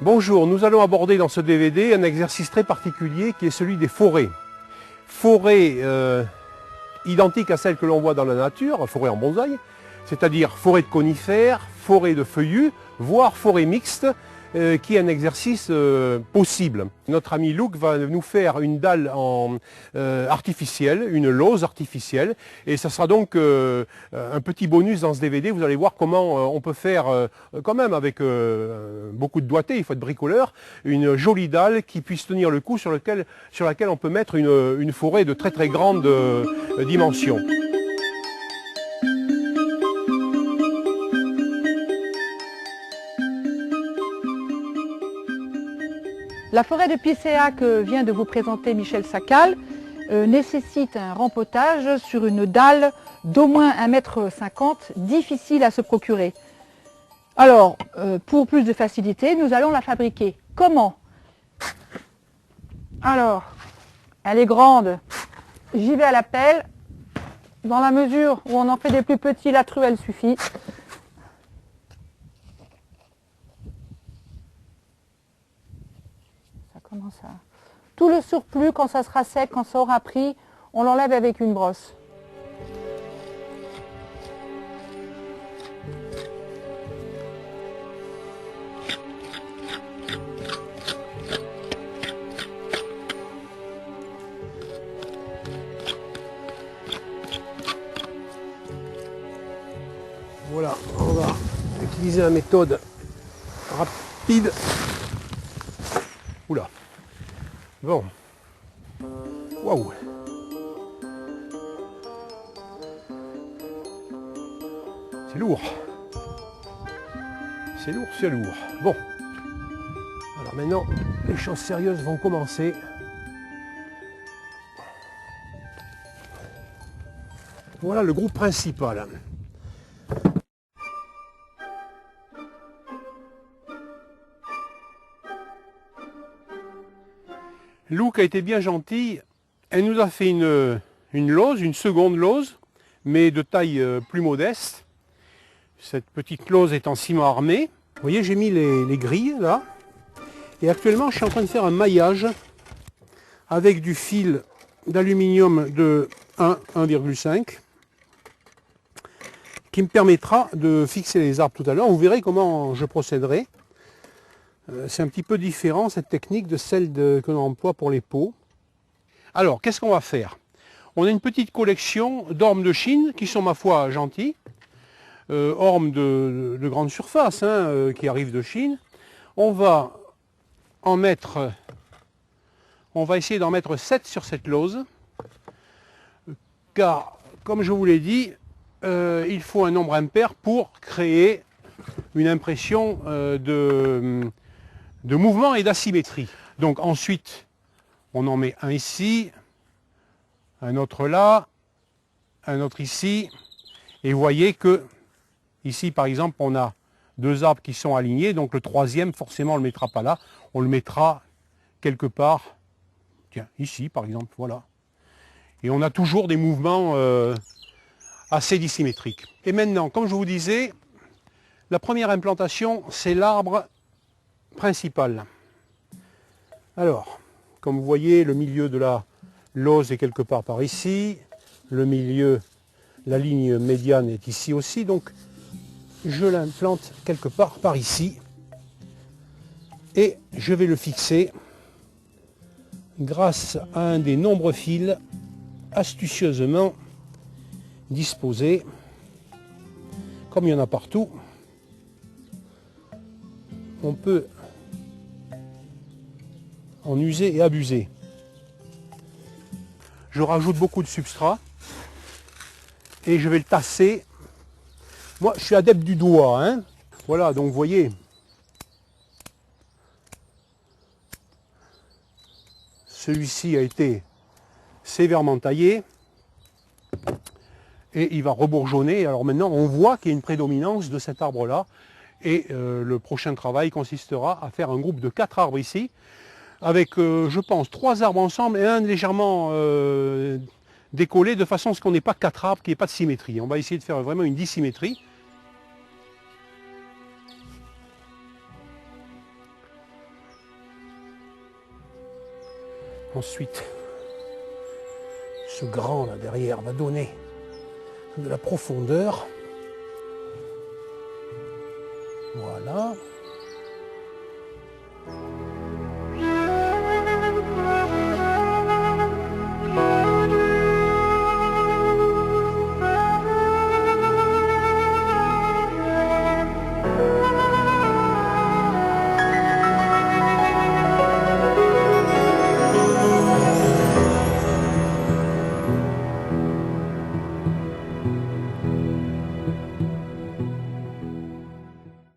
Bonjour, nous allons aborder dans ce DVD un exercice très particulier qui est celui des forêts. Forêts identiques à celles que l'on voit dans la nature, forêt en bonsaï, c'est-à-dire forêt de conifères, forêt de feuillus, voire forêt mixte, qui est un exercice possible. Notre ami Luc va nous faire une dalle artificielle, une lose artificielle, et ça sera donc un petit bonus dans ce DVD. Vous allez voir comment on peut faire, quand même avec beaucoup de doigté, il faut être bricoleur, une jolie dalle qui puisse tenir le coup sur laquelle on peut mettre une forêt de très très grande dimension. La forêt de Picéa que vient de vous présenter Michel Sacal nécessite un rempotage sur une dalle d'au moins 1,50 m, difficile à se procurer. Alors, pour plus de facilité, nous allons la fabriquer. Comment? Alors, elle est grande, j'y vais à la pelle. Dans la mesure où on en fait des plus petits, la truelle suffit. Tout le surplus, quand ça sera sec, quand ça aura pris, on l'enlève avec une brosse. Voilà, on va utiliser la méthode rapide. Oula. Bon. Waouh. C'est lourd. C'est lourd, c'est lourd. Bon. Alors maintenant, les choses sérieuses vont commencer. Voilà le groupe principal. Luc a été bien gentil, elle nous a fait une lose, une seconde lose, mais de taille plus modeste. Cette petite lose est en ciment armé. Vous voyez, j'ai mis les grilles là. Et actuellement, je suis en train de faire un maillage avec du fil d'aluminium de 1,5 qui me permettra de fixer les arbres tout à l'heure. Vous verrez comment je procéderai. C'est un petit peu différent cette technique de celle que l'on emploie pour les pots. Alors, qu'est-ce qu'on va faire? On a une petite collection d'ormes de Chine qui sont, ma foi, gentils. Ormes de grande surface qui arrivent de Chine. On va essayer d'en mettre 7 sur cette lose. Car, comme je vous l'ai dit, il faut un nombre impair pour créer une impression de mouvement et d'asymétrie. Donc ensuite, on en met un ici, un autre là, un autre ici, et vous voyez que ici par exemple on a deux arbres qui sont alignés, donc le troisième forcément on ne le mettra pas là, on le mettra quelque part, tiens, ici par exemple, voilà. Et on a toujours des mouvements assez dissymétriques. Et maintenant, comme je vous disais, la première implantation, c'est l'arbre principal. Alors, comme vous voyez, le milieu de la lose est quelque part par ici, le milieu, la ligne médiane est ici aussi, donc je l'implante quelque part par ici et je vais le fixer grâce à un des nombreux fils astucieusement disposés, comme il y en a partout. On peut en user et abuser. Je rajoute beaucoup de substrat et je vais le tasser. Moi, je suis adepte du doigt. Voilà, donc vous voyez, celui-ci a été sévèrement taillé et il va rebourgeonner. Alors maintenant, on voit qu'il y a une prédominance de cet arbre-là. Et le prochain travail consistera à faire un groupe de 4 arbres ici, avec, je pense, 3 arbres ensemble et un légèrement décollé, de façon à ce qu'on n'ait pas 4 arbres, qu'il n'y ait pas de symétrie. On va essayer de faire vraiment une dissymétrie. Ensuite, ce grand là derrière va donner de la profondeur. Voilà.